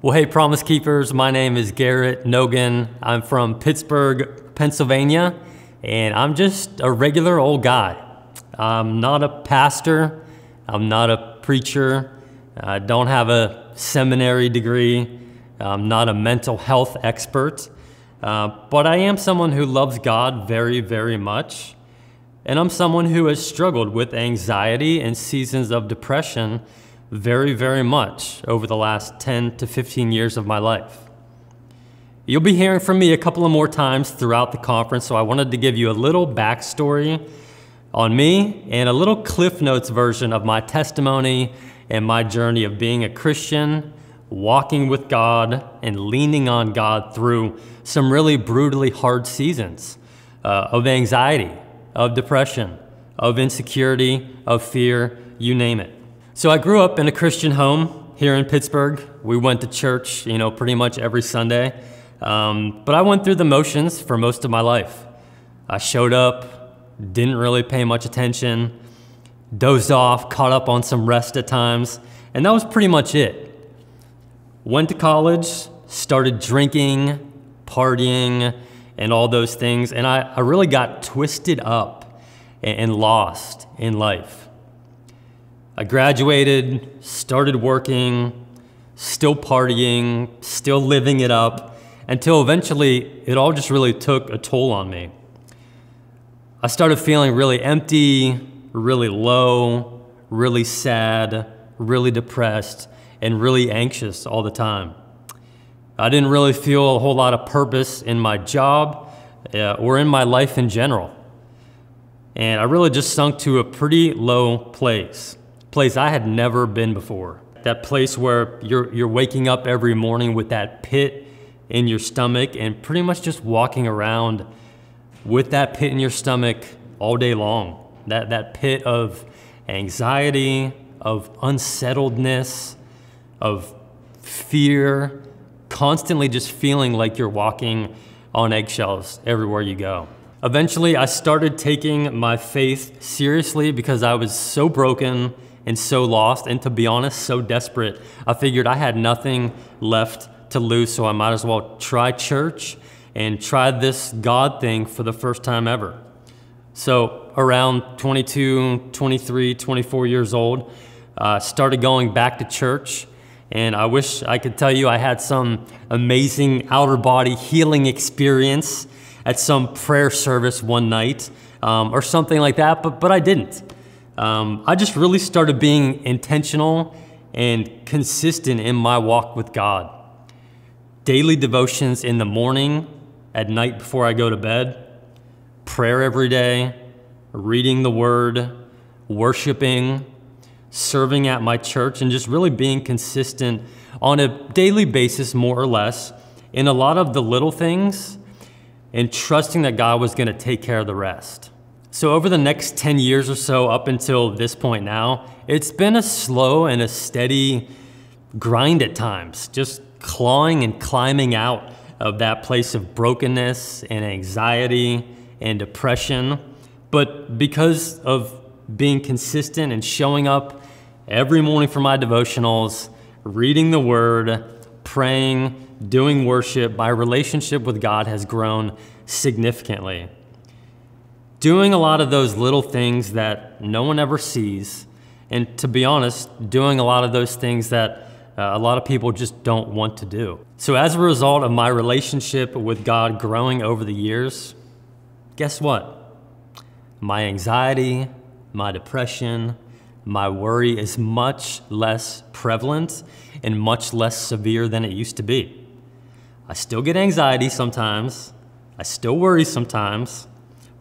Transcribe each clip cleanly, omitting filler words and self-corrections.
Well, hey, Promise Keepers, my name is Garrett Nogan. I'm from Pittsburgh, Pennsylvania, and I'm just a regular old guy. I'm not a pastor. I'm not a preacher. I don't have a seminary degree. I'm not a mental health expert, but I am someone who loves God very, very much. And I'm someone who has struggled with anxiety and seasons of depression very, very much over the last 10 to 15 years of my life. You'll be hearing from me a couple of more times throughout the conference, so I wanted to give you a little backstory on me and a little Cliff Notes version of my testimony and my journey of being a Christian, walking with God, and leaning on God through some really brutally hard seasons of anxiety, of depression, of insecurity, of fear, you name it. So I grew up in a Christian home here in Pittsburgh. We went to church, pretty much every Sunday. But I went through the motions for most of my life. I showed up, didn't really pay much attention, dozed off, caught up on some rest at times, and that was pretty much it. Went to college, started drinking, partying, and all those things, and I really got twisted up and lost in life. I graduated, started working, still partying, still living it up, until eventually it all just really took a toll on me. I started feeling really empty, really low, really sad, really depressed, and really anxious all the time. I didn't really feel a whole lot of purpose in my job or in my life in general. And I really just sunk to a pretty low place I had never been before. That place where you're waking up every morning with that pit in your stomach and pretty much just walking around with that pit in your stomach all day long. That pit of anxiety, of unsettledness, of fear, constantly just feeling like you're walking on eggshells everywhere you go. Eventually, I started taking my faith seriously because I was so broken and so lost, and to be honest, so desperate. I figured I had nothing left to lose, so I might as well try church and try this God thing for the first time ever. So around 22, 23, 24 years old, started going back to church, and I wish I could tell you I had some amazing outer body healing experience at some prayer service one night or something like that, but I didn't. I just really started being intentional and consistent in my walk with God. Daily devotions in the morning, at night before I go to bed, prayer every day, reading the Word, worshiping, serving at my church, and just really being consistent on a daily basis, more or less, in a lot of the little things, and trusting that God was gonna take care of the rest. So over the next 10 years or so, up until this point now, it's been a slow and a steady grind at times, just clawing and climbing out of that place of brokenness and anxiety and depression. But because of being consistent and showing up every morning for my devotionals, reading the Word, praying, doing worship, my relationship with God has grown significantly. Doing a lot of those little things that no one ever sees, and to be honest, doing a lot of those things that a lot of people just don't want to do. So as a result of my relationship with God growing over the years, guess what? My anxiety, my depression, my worry is much less prevalent and much less severe than it used to be. I still get anxiety sometimes, I still worry sometimes,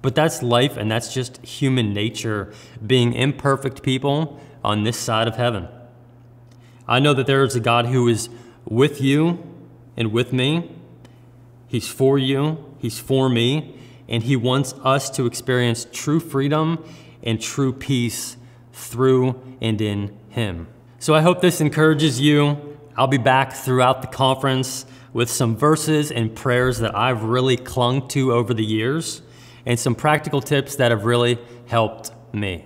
but that's life, and that's just human nature, being imperfect people on this side of heaven. I know that there is a God who is with you and with me. He's for you, He's for me, and He wants us to experience true freedom and true peace through and in Him. So I hope this encourages you. I'll be back throughout the conference with some verses and prayers that I've really clung to over the years, and some practical tips that have really helped me.